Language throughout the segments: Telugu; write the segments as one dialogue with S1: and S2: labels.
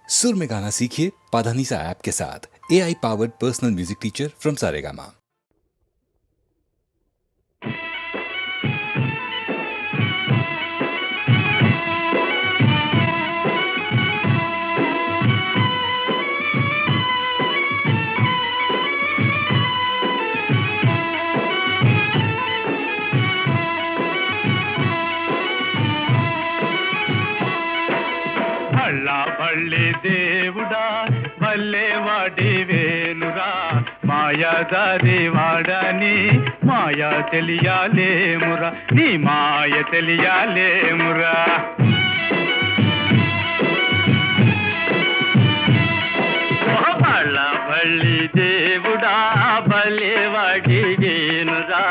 S1: सुर में गाना सीखिए पाधानीसा ऐप के साथ। AI powered personal music teacher from Saregama.
S2: బళ్ళి దేవుడా భలే వాడి వేలురా మాయాదారి వాడని మాయా తెలియాలేమురా నీ మాయ తెలియాలేమురా బళ్ళి దేవుడా భలే వాడి వేలురా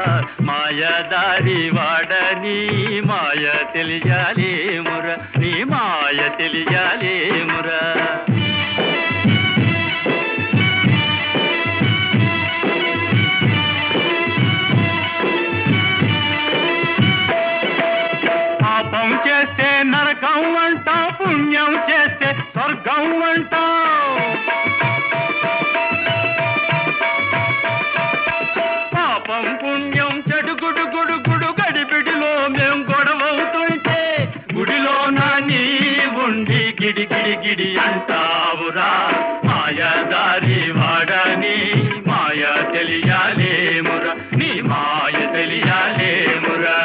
S2: మాయాదారి వాడని మాయ తెలియాలేమురా నీ మాయ తెలియాలేమురా పాపం చేస్తే నరకం అంటావు, పుణ్యం చేస్తే స్వర్గం అంటావు. పాపం పుణ్యం చెడు గుడు గుడు గుడు గడిబిడిలో మేం గొడవవుతుంటే గుడిలో నా నీ ఉండి గిడి గిడి గిడి అంటావురా మాయాదారి వాడని మాయ తెలియాలేమురా నీ మాయ తెలియాలేమురా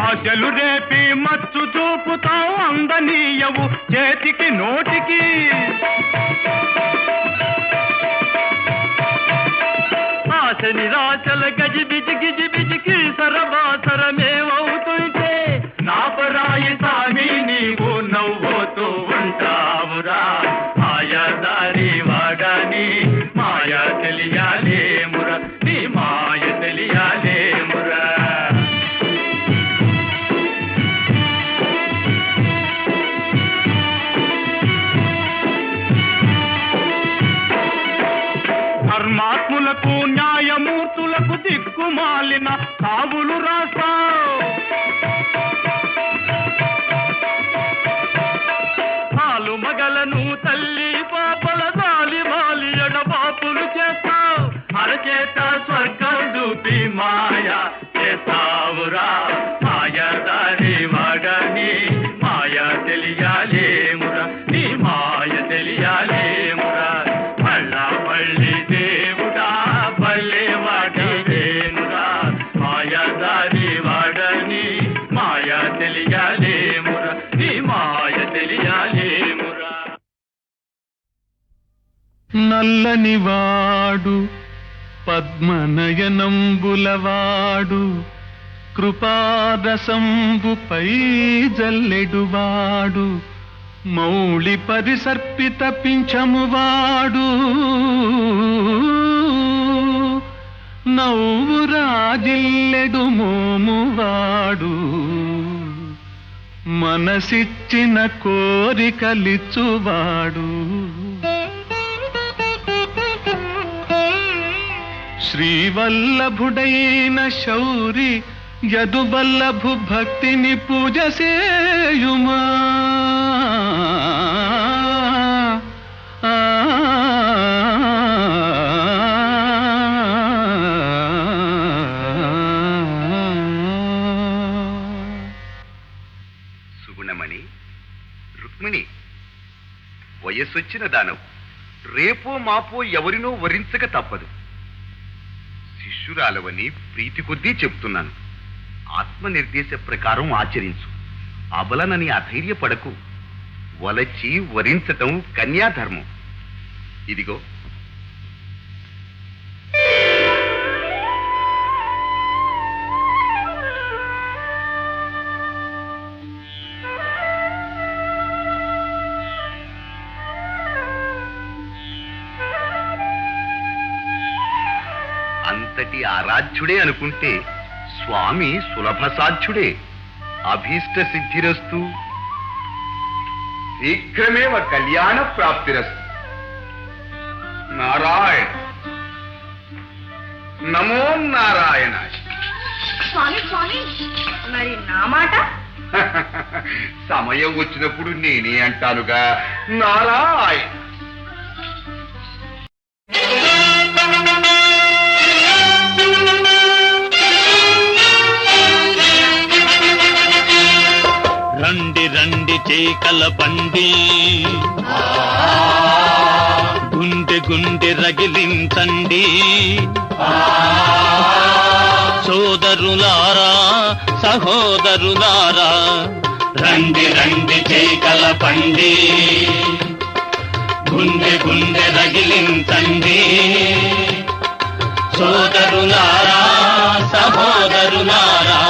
S2: ఆశలు రేపి మచ్చు చూపుతావు అందనీయవు చేతికి నోటికి ఆశ నిరాశల గజిబిజి గిజిబిజికి సరబాసరమేమవుతుంటే నా పరాయి సామి నీవు నవ్వుతూ ఉంటావురా మాయాదారి వాడని మాయ తెలియాలేమురా నీ మాయ తెలియాలేమురా ధర్మాత్ములకు న్యాయమూర్తులకు దిక్కుమాలిన కావులు రాస్తావు. పాలు మగలను తల్లి పాపల దాలి వాలి ఎడబాపులు చేస్తావు. అరచేత స్వర్గం చూపి మాయ చేస్తావురా మాయాదారి వాడని మాయ తెలియాలేమురా నీ మాయ తెలియాలేమురా బళ్ళి దేవుడా భలే వాడి వేనురా మాయాదారి వాడని మాయ తెలియాలేమురా నీ మాయ తెలియాలేమురా నల్లని వాడు పద్మనయనంబులవాడు కృపారసంబుపై జల్లెడువాడు మౌళి పరిసర్పిత పింఛమువాడు నవ్వు రాజిల్లెడు మోమువాడు మనసిచ్చిన కోరికలిచ్చువాడు శ్రీవల్లభుడైన శౌరి యదువల్లభు భక్తిని పూజ సేయుమా
S3: సుగుణమణి రుక్మిణి వయస్సొచ్చిన దానవు రేపో మాపో ఎవరినో వరించక తప్పదు. శిష్యురాలవని ప్రీతి కొద్దీ చెప్తున్నాను. ఆత్మనిర్దేశ ప్రకారం ఆచరించు. అబలనని అధైర్యపడకు. వలచి వరించటం కన్యాధర్మం. ఇదిగో అంతటి ఆరాధ్యుడే అనుకుంటే స్వామి సులభ సాధ్యుడే. అభీష్ట సిద్ధిరస్తు. శీఘ్రమేవ కళ్యాణ ప్రాప్తిరస్తు. నారాయణ నమో నారాయణ.
S4: స్వామి స్వామి, మరి నా మాట?
S3: సమయం వచ్చినప్పుడు నేనే అంటానుగా నారాయణ.
S2: రండి రండి చేకల బండి, గుండె గుండె రగిలించండి, సోదరులారా సహోదరులారా, రండి రండి చేకల బండి, గుండె గుండె రగిలించండి, సోదరులారా సహోదరులారా.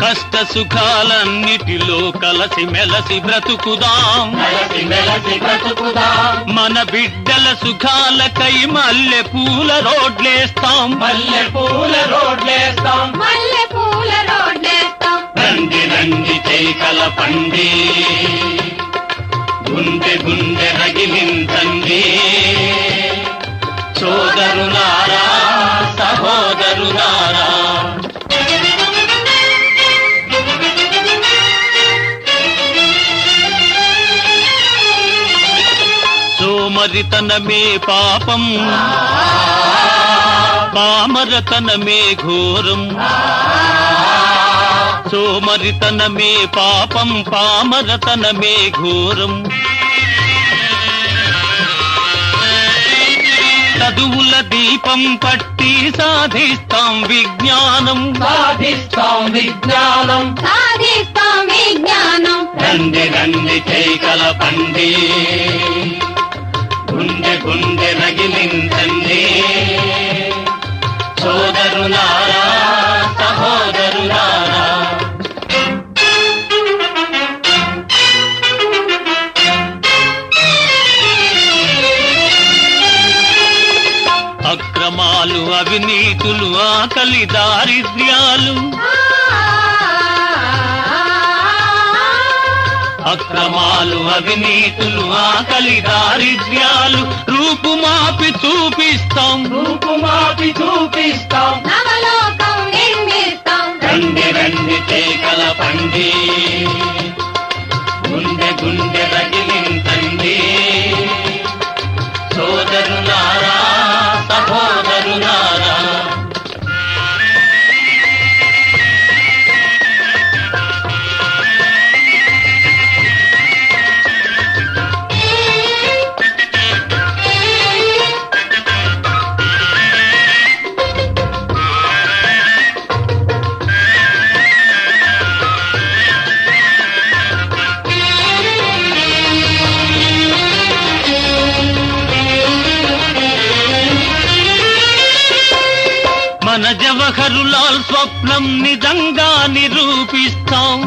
S2: కష్ట సుఖాలన్నిటిలో కలసి మెలసి బ్రతుకుదాం, మన బిడ్డల సుఖాలకై మల్లె పూల రోడ్లేస్తాం, రండి రండి చేకల పండి, గుండె గుండె రగిలించండి, సోదరులారా సహోదరులారా. సోమరితనమే పాపం, పామరతనమే ఘోరం, సోమరితనమే పాపం, పామరతనమే ఘోరం. చదువుల దీపం పట్టి సాధిస్తాం విజ్ఞానం, రండి రండి చేకల పండి, గుండె గుండె రగిలించండి, సోదరులారా సహోదరులారా. అక్రమాలు అవినీతులు ఆకలి దారిద్ర్యాలు, అక్రమాలు అవినీతులు ఆకలి దారిద్ర్యాలు రూపుమాపి చూపిస్తాం, రండి రండి చేకల పండి, గుండె గుండె రగిలించండి, సోదరులారా సహోదరులారా. మన జవహరులాల్ స్వప్నం నిజంగా నిరూపిస్తాం,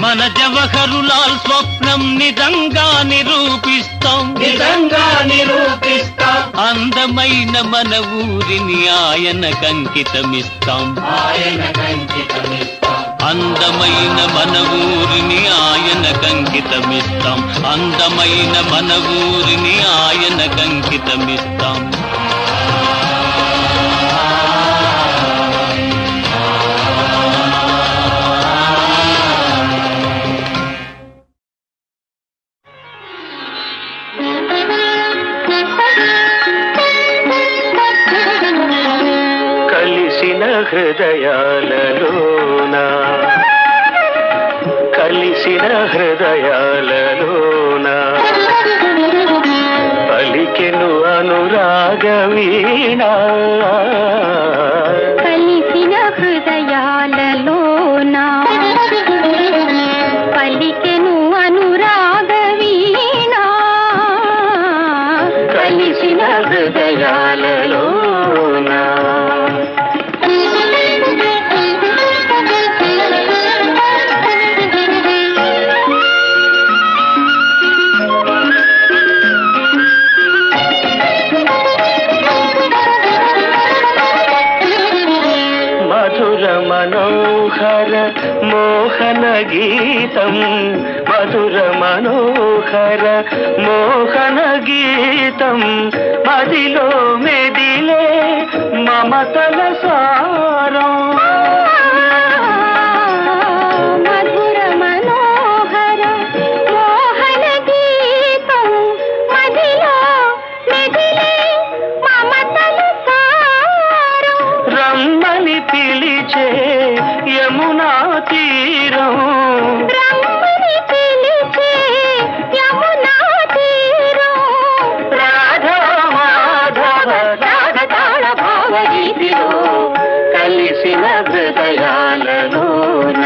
S2: మన జవహరులాల్ స్వప్నం నిజంగా నిరూపిస్తాం, అందమైన మన ఊరిని ఆయనకంకితమిస్తాం, అందమైన మన ఊరిని ఆయనకంకితమిస్తాం, అందమైన మన ఊరిని ఆయనకంకితమిస్తాం.
S5: కలిసిన హృదయాలలోన, కలిసిన హృదయాలలోన, పలికెను అనురాగ వీణ,
S4: కలిసిన హృదయాలలోన, పలికెను అనురాగ వీణ,
S5: కలిసిన హృదయాలలోన. గీతం మధుర మనోహర మోహన గీతం మదిలో మెదిలే మమతల సారం
S6: మధుర మనోహర మోహన గీతం మదిలో మెదిలే మమతల సారం
S5: రమ్మని పిలిచే యమునా తీరం
S6: రమ్మని పిలిచే యమునా తీరం
S5: రాధా మాధవ రాగతాళ భావగీతిలో కలిసిన హృదయాలలోన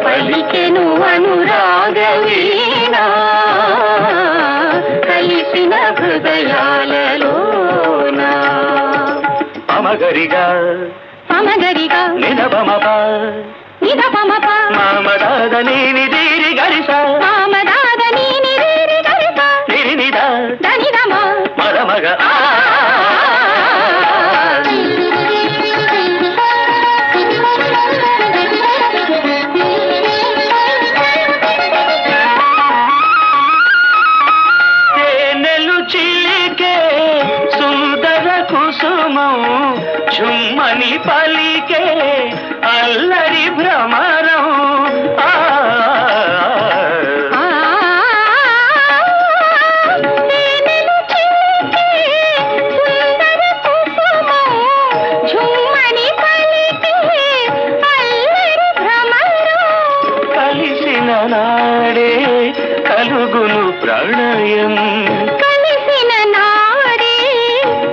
S5: పలికెను అనురాగ వీణ కలిసిన హృదయాలలోన పమగరిగా
S6: పమగరిగా
S5: నిదపమప
S6: నిదపమప
S5: మామదాద నీని దీరి గరిస
S6: మామదాద నీని రీరి గరిస
S5: నిరినిద
S6: దనిదమ
S5: మరమగ తేనెలు చిలికే సుందర కుసుమం ఝుమ్మని పలికే అల్లరి భ్రమరం
S6: తేనెలు చిలికే సుందర కుసుమం ఝుమ్మని పలికే అల్లరి భ్రమరం
S5: కలిసిన నాడే కలుగును ప్రణయం
S6: కలిసిన నాడే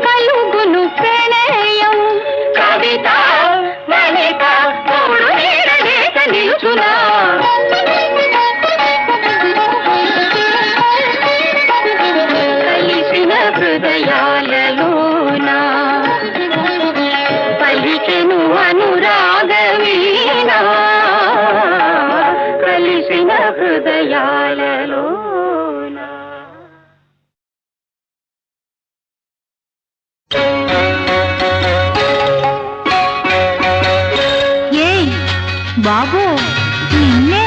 S6: కలుగును ప్రణయం
S5: కవిత
S6: లలిత మూడు నీడలేక నిలుచునా
S5: కలిసిన హృదయాలలోన
S6: పలికెను అనురాగ వీణ
S5: కలిసిన హృదయాలలోన
S6: ఏయ్ బాబు నిన్నే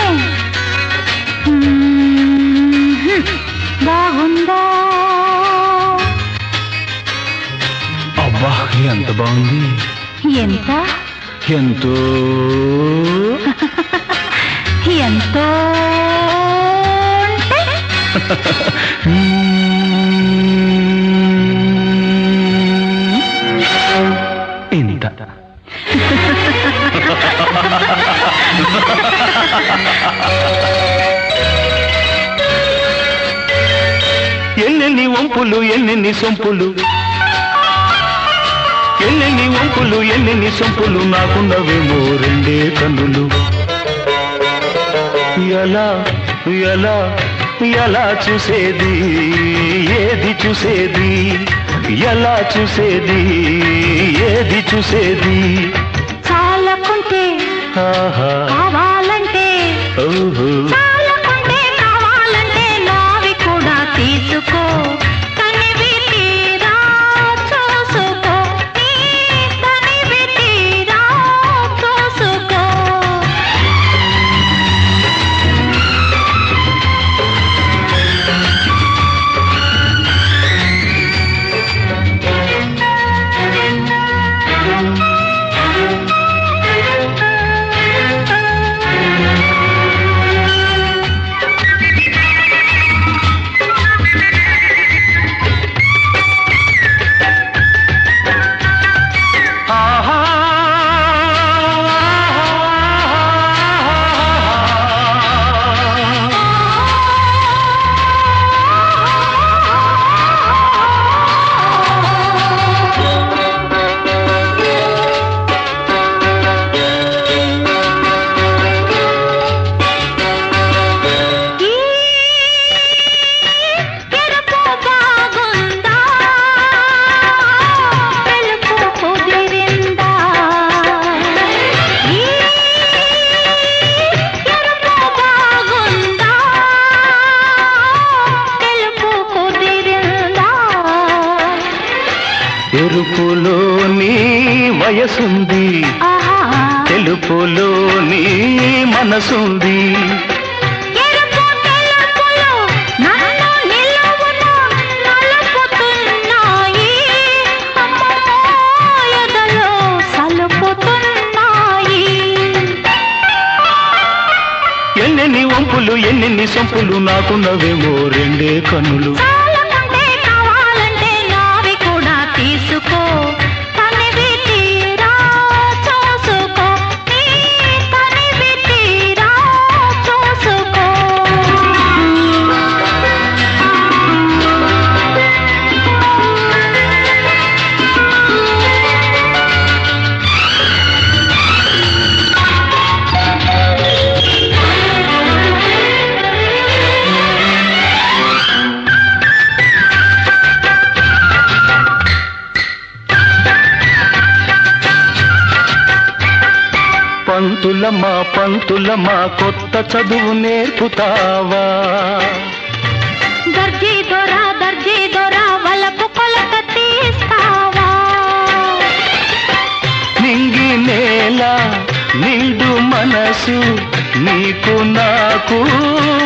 S6: బాగుందా
S7: అబ్బా ఎంత బాగుంది
S6: ఎంత
S7: ఎంతో
S6: ఎంతో అంటే
S7: ఇంత ఎన్నెన్ని వంపులు ఎన్నెన్ని సొంపులు ఎన్నెన్ని వంపులు ఎన్నెన్ని సొంపులు నాకున్నవేమో రెండే కన్నులు ఎలా ఎలా ఎలా చూసేది ఏది చూసేది ఎలా చూసేది ఏది చూసేది
S6: చాలకుంటే
S7: ఆహా
S6: కావాలంటే
S7: ఓహో
S6: చాలకుంటే కావాలంటే నావి కూడా తీసుకో తనివి తీరా చూసుకో నీ తనివి తీరా చూసుకో
S5: ఎరుపులో నీ వయసుంది
S6: ఆహా
S5: తెలుపు
S7: పిలుపులో నీ మనసుంది.
S6: ఎరుపు తెలుపులు నన్ను నిలువున నలుపుతున్నాయి. అమ్మమ్మో ఎదలో సలుపుతున్నాయి.
S7: ఎన్నెన్ని వంపులు ఎన్నెన్ని సొంపులు నాకున్నవేమో రెండే కన్నులు.
S6: చాలకుంటే కావాలంటే నావి కూడా తీసుకో. తనివి తీరా చూసుకో. నీ తనివి తీరా చూసుకో.
S7: పంతులమ్మా కొత్త చదువు నేర్పుతావా?
S6: దర్జీ దొర వలపు కొలత తీస్తావా?
S7: నింగి నేల నిండు మనసు నీకు నాకు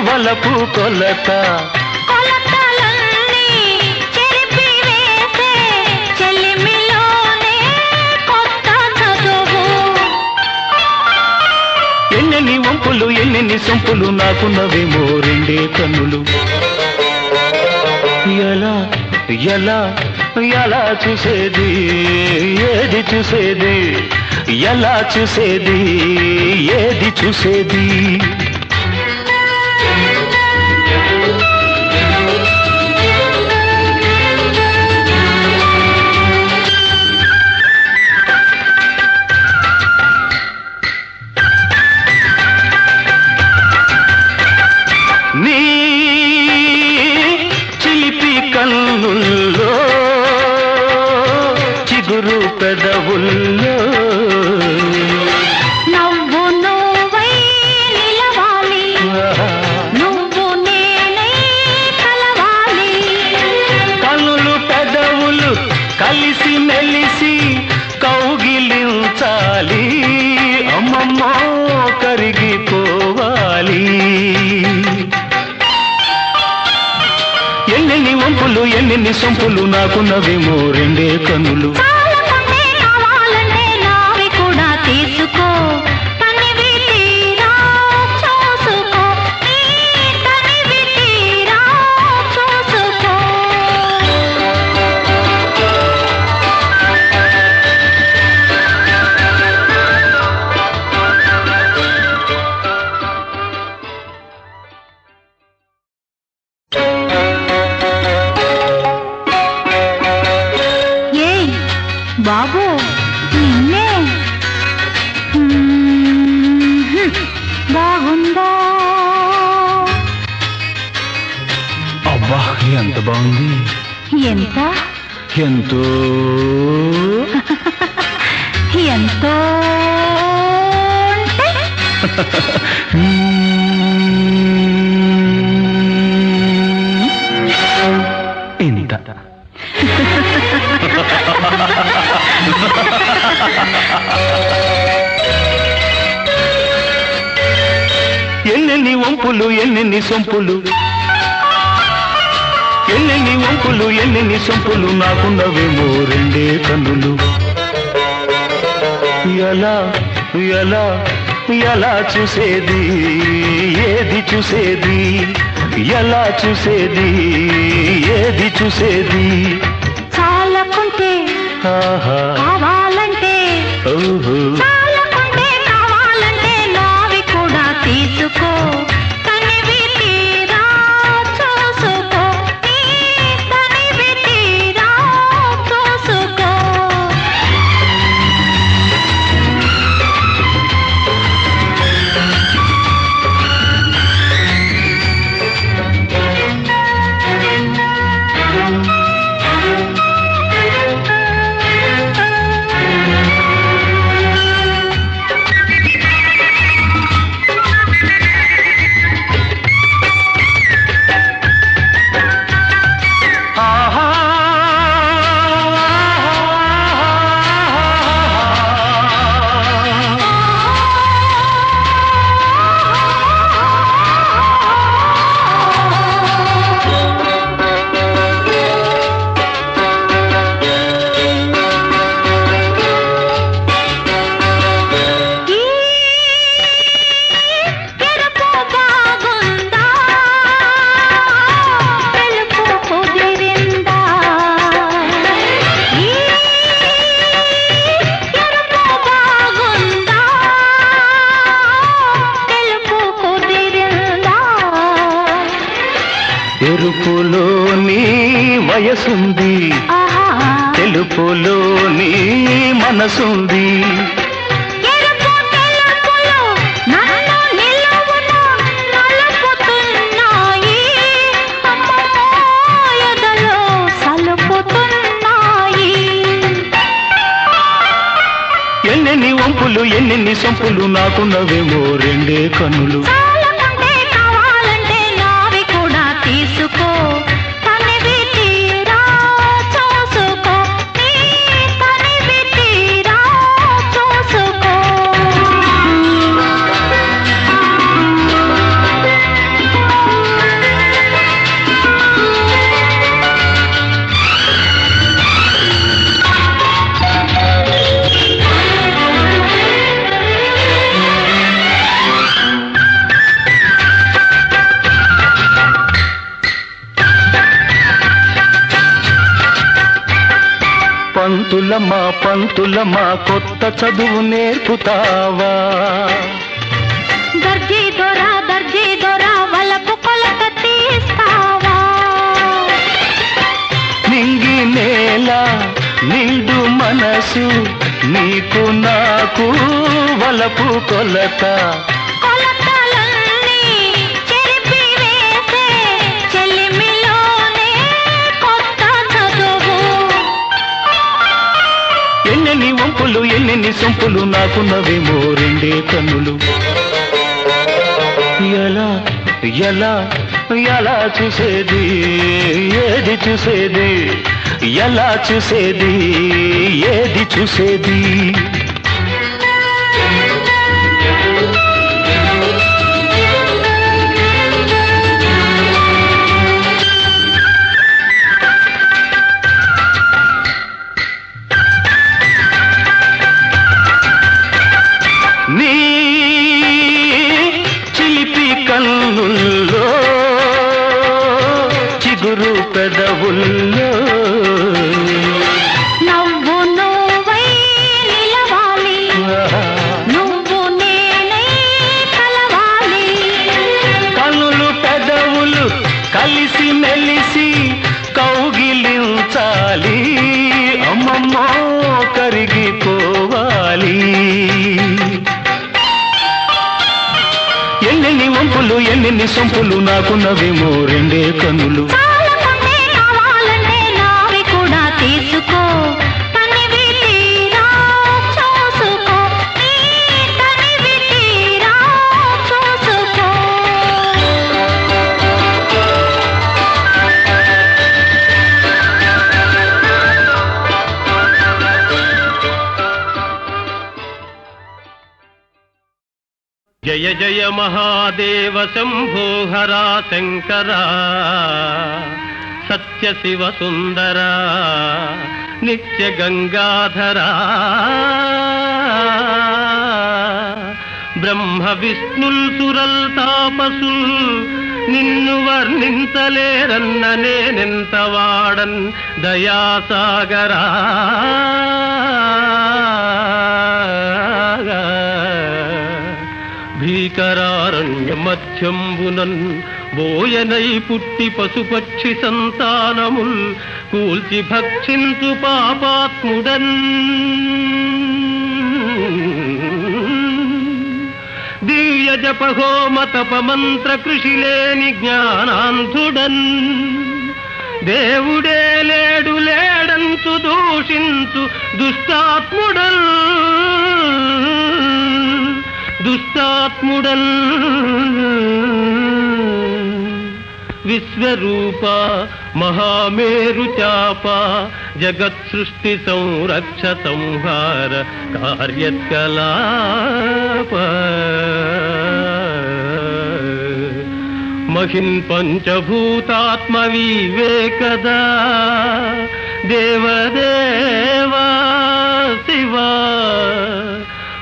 S7: వలపు కొలత.
S6: కొలతలన్నీ చెరిపి వేసే చెలిమిలోనే కొత్త చదువు.
S7: ఎన్నెన్ని వంపులు ఎన్నెన్ని సొంపులు నాకున్నవేమో రెండే కన్నులు. ఎలా ఎలా ఎలా చూసేది ఏది చూసేది? ఎలా చూసేది ఏది చూసేది? నీ చిలిపి కన్నుల్లో చిగురు పెదవుల్లో
S6: నవ్వు నువ్వై నిలవాలి. నువ్వు నేనై కలవాలి.
S7: కన్నులు పెదవులు కలిసి మెలిసి కౌగిలించాలి. అమ్మమ్మో కరిగిపోవాలి. ఎన్నెన్ని వంపులు ఎన్నెన్ని సొంపులు నాకున్నవేమో రెండే కన్నులు.
S6: చాలకుంటే కావాలంటే నావి కూడా తీసుకో. తనివి తీరా చూసుకో. నీ తనివి తీరా చూసుకో. ఏయ్ బాబు నిన్నే. బాగుందా?
S7: అబ్బా ఎంత బాగుంది.
S6: ఎంత
S7: ఎంతో
S6: ఎంతో అంటే
S7: ఇంత. ఎన్నెన్ని వంపులు ఎన్నెన్ని సొంపులు ఎన్నెన్ని వంపులు ఎన్నెన్ని సొంపులు నాకున్నవేమో రెండే కన్నులు. ఎలా ఎలా ఎలా చూసేది ఏది చూసేది? ఎలా చూసేది ఏది చూసేది?
S6: చాలకుంటే
S7: ఆహా
S6: కావాలంటే
S7: ఓహో
S6: చాలకుంటే కావాలంటే నావి కూడా తీసుకో. తనివి తీరా చూసుకో. నీ తనివి తీరా చూసుకో.
S7: ఎరుపులో నీ వయసుంది,
S6: ఆహా
S7: తెలుపులో నీ మనసుంది.
S6: ఎరుపు తెలుపులు నన్ను నిలువున నలుపుతున్నాయి, అమ్మమ్మో ఎదలో సలుపుతున్నాయి.
S7: ఎన్నెన్ని వంపులు ఎన్నెన్ని సొంపులు నాకున్నవేమో రెండే కన్నులు.
S6: చాలకుంటే కావాలంటే నావి కూడా తీసుకో, తనివి తీరా చూసుకో, నీ తనివి తీరా చూసుకో.
S7: పంతులమ్మా కొత్త చదువు నేర్పుతావా?
S6: దర్జీ దొర వలపు కొలత తీస్తావా?
S7: నింగి నేల నిండు మనసు నీకు నాకు వలపు కొలత.
S6: కొలతలన్నీ చెరిపి వేసే చెలిమిలోనే కొత్త చదువు.
S7: ఎన్నెన్ని వంపులు ఎన్నెన్ని సొంపులు నాకున్నవేమో రెండే కన్నులు. ఎలా ఎలా ఎలా చూసేది ఏది చూసేది, ఎలా చూసేది ఏది చూసేది. నీ చిలిపి కన్నుల్లో చిగురు పెదవుల్లో
S6: నవ్వు నువ్వై నిలవాలి, నువ్వు నేనై కలవాలి.
S7: కన్నులు పెదవులు కలిసి మెలిసి కౌగిలించాలి, అమ్మమ్మో కరిగిపోవాలి. ఎన్నెన్ని వంపులు ఎన్నెన్ని సొంపులు నాకున్నవేమో రెండే కన్నులు.
S6: చాలకుంటే కావాలంటే నావి కూడా తీసుకో, తనివి తీరా చూసుకో, నీ తనివి తీరా చూసుకో.
S5: జయ జయ మహాదేవ శంభో హరా శంకరా, సత్య శివ సుందరా నిత్య గంగాధరా. బ్రహ్మ విష్ణుల్ సురల్ తాపసుల్ నిన్ను వర్ణించలేరన్న నేనెంత వాడన్ దయాసాగరా. భీకరారణ్య మధ్యంబునన్ బోయనై పుట్టి పశుపక్షి సంతానముల్ కూల్చి భక్షించు పాపాత్ముడన్. దివ్య జపహోమ తపమంత్ర కృషి లేని జ్ఞానాంధుడన్. దేవుడే లేడు లేడంచు దూషించు దుష్టాత్ముడన్. దుష్టాత్ముడన్ విశ్వరూప మహామేరు చాప జగత్ సృష్టి సంరక్ష సంహార కార్యకలాప. మహిన్ పంచభూతాత్మ వివేకదా దేవదేవా శివా.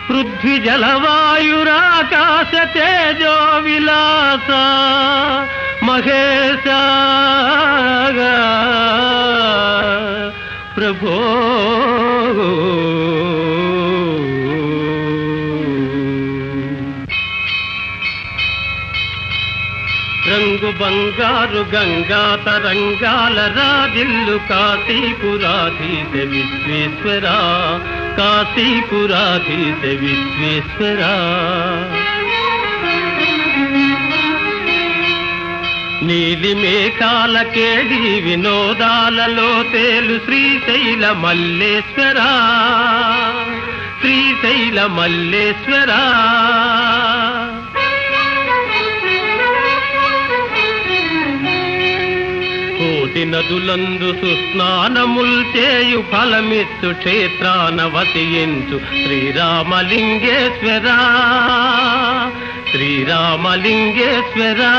S5: పృథ్వీ జలవాయురాకాశ తేజో విలాస మహేశ ప్రభో. రంగు బంగారు గంగా తరంగాల రాజిల్లు కాశీపురాధీశ విశ్వేశ్వరా, కాశీపురాధీశ విశ్వేశ్వరా. నీలి మేఘాల కేడి వినోదాలలో తేలు శ్రీశైల మల్లేశ్వరా, శ్రీశైల మల్లేశ్వరా. కోటి నదులందు సుస్నానముల్ చేయు ఫలమిచ్చు క్షేత్రాన వసించు శ్రీరామలింగేశ్వరా, శ్రీరామలింగేశ్వరా.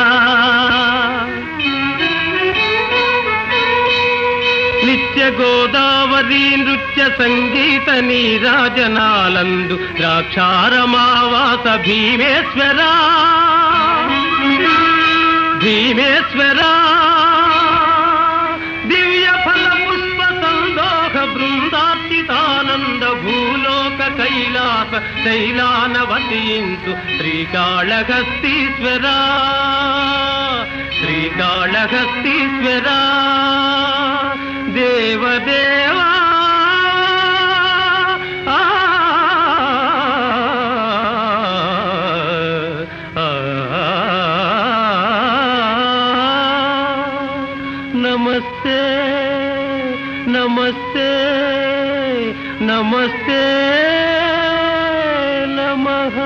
S5: నిత్య గోదావరి నృత్య సంగీత నీరాజనాలందు ద్రాక్షారమావాస భీమేశ్వరా, భీమేశ్వరా. దివ్య ఫల పుష్ప సందోహ బృందార్చితానంద భూలోక కైలాస శైలాన వసించు శ్రీకాళహస్తీశ్వరా, శ్రీకాళహస్తీశ్వరా. దేవదేవా నమస్తే నమస్తే నమస్తే నమః.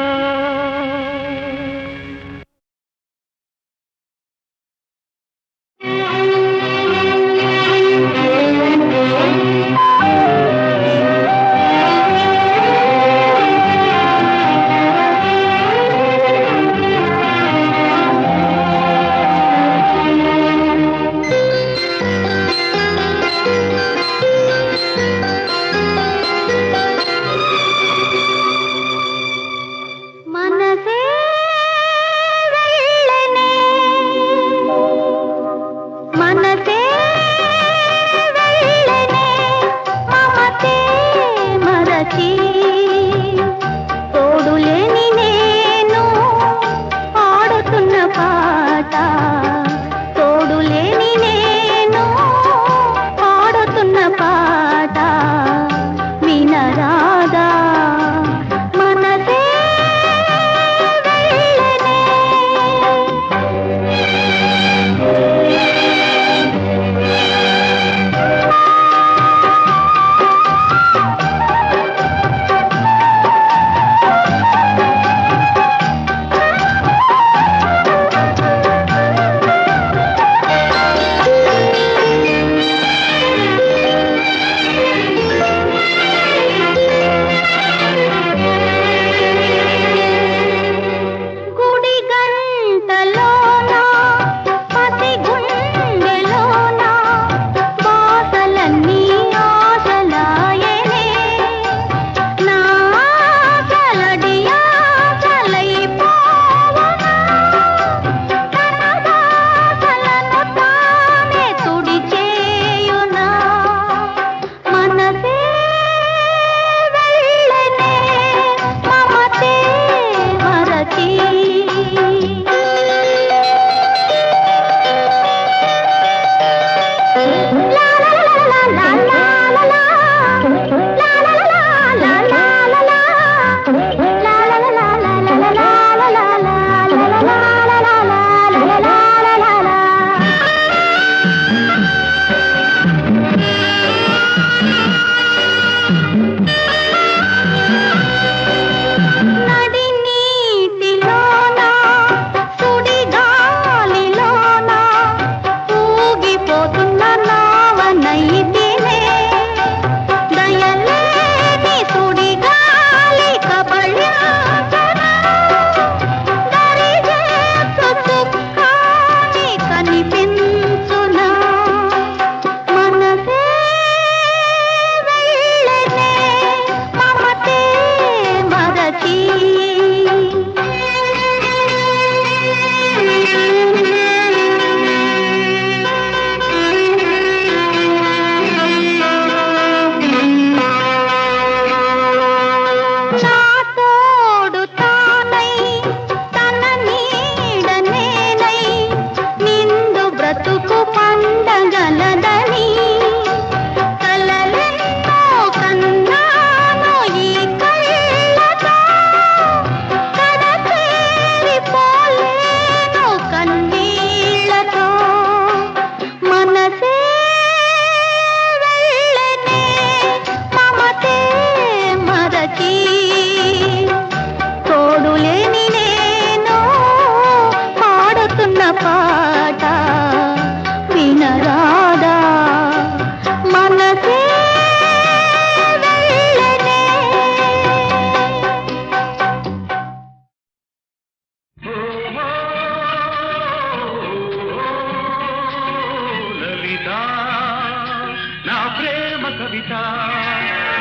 S5: కవిత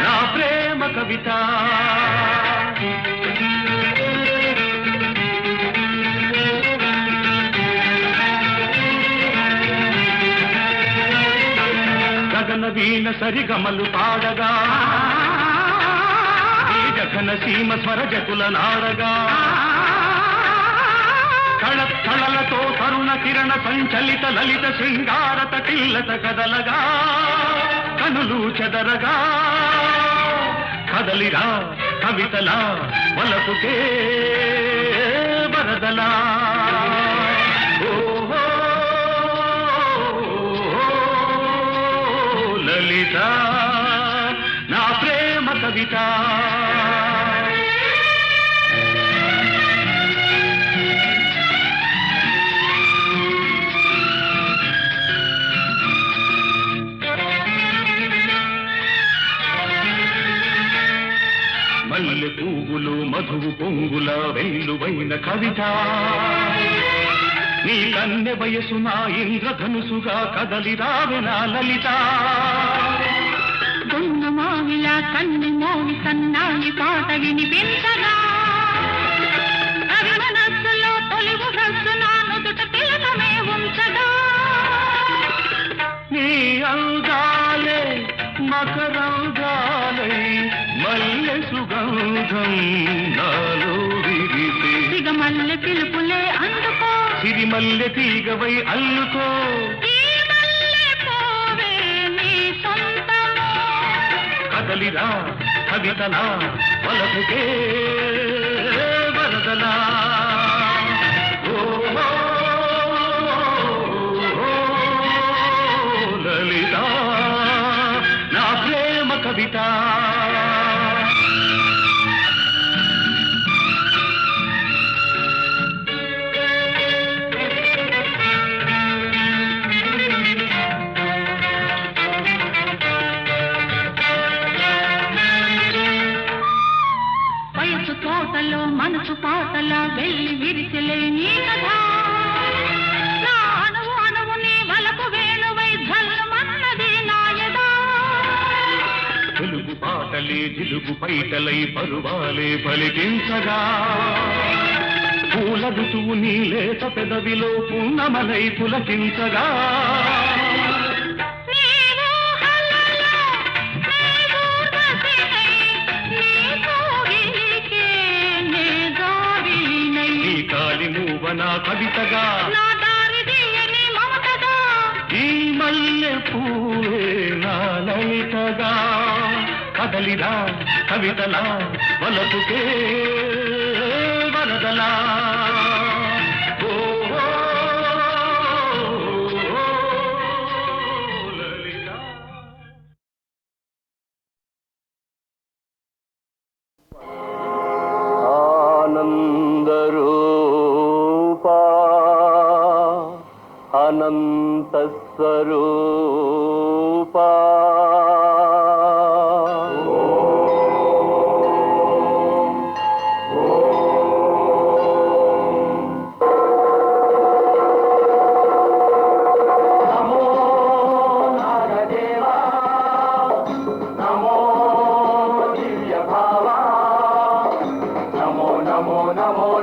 S5: నా ప్రేమ కవిత గగన వీణ సరిగమలు పాడగా ఈ జగన సీమ స్వరజకుల నాడగా కళలతో తరుణ కిరణ సంచలిత లలిత శృంగారత కిల్లత కదలగా కనులు చెదరగా కదలిరా కవితలా వలపుకే వరదలా లలిత నా ప్రేమ కవిత మల్లె పువ్వులు మధువు పొంగుల వెల్లువైన కవిత నీ కన్నె వయసు నా ఇంద్రధనుసుగా కదలి రావెనా లలిత
S6: గున్న మావిలా కన్ని మోవి సన్నాయి పాట వినిపించగా కవి మనస్సులో తొలివు రస్సు నా నుదుట తిలకమే ఉంచగా
S5: నీ అందాలే మకరంగాలై మల్లె సుగంధం నాలో విరిసే
S6: సిగమల్లె పిలుపులే అందుకో
S5: సిరిమల్లె తీగవై అల్లుకో
S6: ఈ మల్లె పోవే నీ సొంతము
S5: కదలిరా కవితలా వలపుకే వరదలా లలిత నా ప్రేమ కవిత
S6: వయసు తోటలో మనసు పాటల వెళ్ళి విరిసిలే నీ కథ నా అణువు అణువు నీ వలపు వేణువై ఝల్లుమన్నది నాయదా
S5: తెలుగు పాటలే జిలుగు పైటలై పరువాలే పలికించగా పూల ఋతువు నీ లేత పెదవిలో పున్నమలై పులకించగా కాలి మూవనా కవితగా ఈ మల్లె పూవే నా లలితగా కదలిరా కవితలా వలపుకే వరదలా లలిత
S7: ఆనందరూపా అనంత స్వరూపా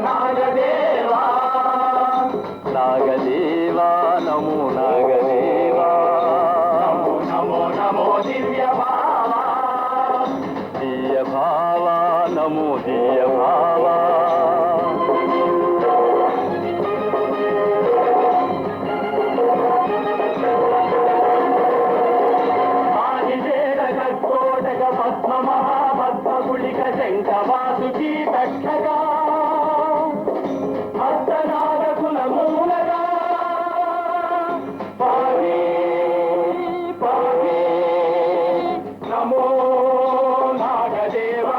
S7: నాగదేవా నమో నాగదేవా నమో నమో నమో దివ్య భావా నమో దివ్య భావా ఆదిదేవోటక పద్మ మహాపద్మ గుళిక శంఖ వాసుకి దక్షగా నమో నాగదేవా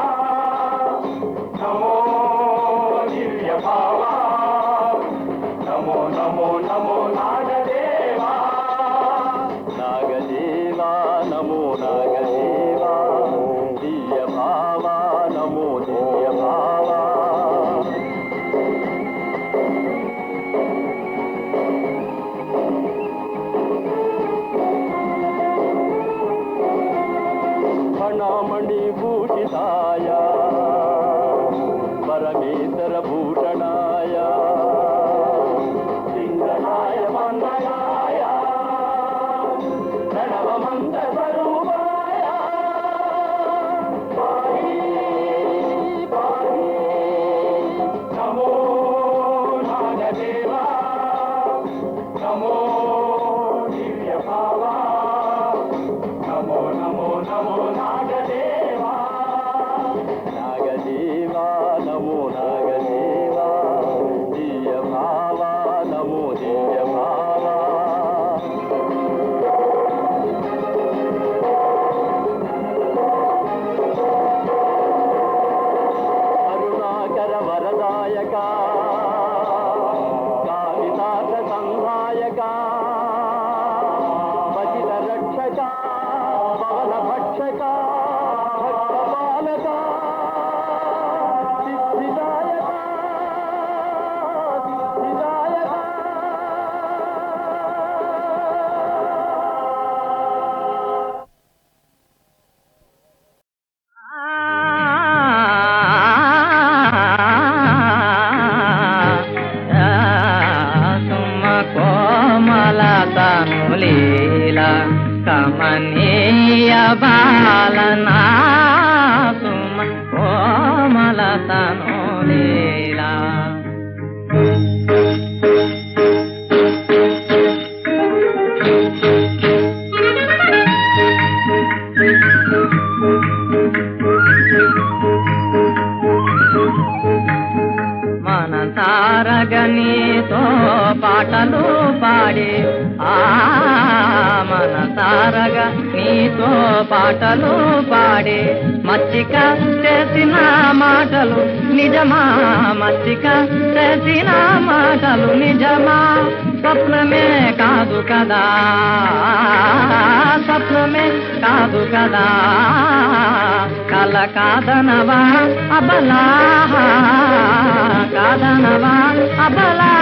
S7: నమో దివ్య భావా నమో నమో నమో నాగదేవా నాగదేవా నమో నాగదేవా దివ్య భావా నమో దివ్య భావా
S5: నమో దివ్య భావా నమో నమో నమో నాగదేవా నాగదేవా నమో నాగదేవా దివ్య భావా నమో దివ్య భావా అరుణాకర వరదాయక కాళిదాస సంధాయక పతిత రక్షక పవన భక్షక భక్త పాలక సిద్ధిదాయక సిద్ధిదాయక
S8: సుమ కోమలతను లీలా కమనీయ బాలనా సుమ కోమలతను లీలా మన తారగనితో పాటలు పాడి మన తారగ నీతో పాటలు పాడి మచ్చిక చేసిన మాటలు నిజమా మచ్చిక చేసిన మాటలు నిజమా స్వప్నమే కాదు కదా స్వప్నమే కాదు కదా కల కాదనవా అబలా కాదనవా అబలా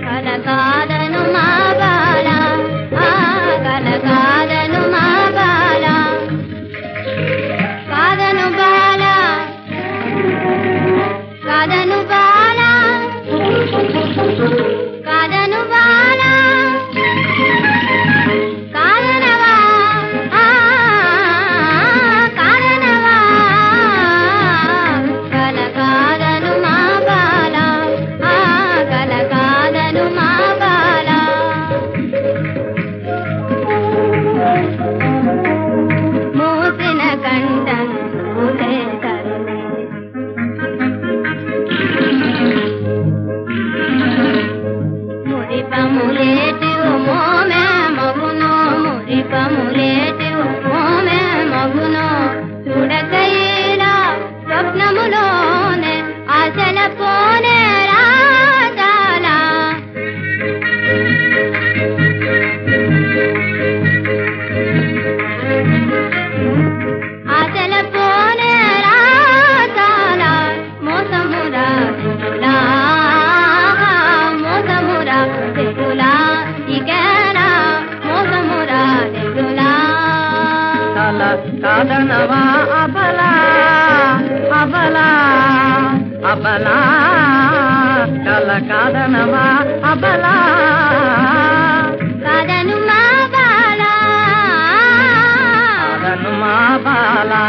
S6: కలకాదను మా బాల కలకాదను మా బాల కాదను బాల కాదను బాల కాదను బాల కాదనవా కాదనవా కలకాదను మా బాల కలకాదను మా బాల మూసిన కంఠం పూసే తరుణే మురిపములేటి మోమే మగునో మురిపములేటి మోమే మగునో చూడకైలా స్వప్నములోనే ఆశల పోనే రాజాలా ఆశల పోనే రాజాలా మోసమురా తెలులా మోసమురా తెలులా ఇకరా మోసమురా తెలులా
S8: కల కాదనవా అబలా అబలా అబలా కల కాదనవా అబలా
S6: కాదను మా బాల
S8: కాదను మా బాలా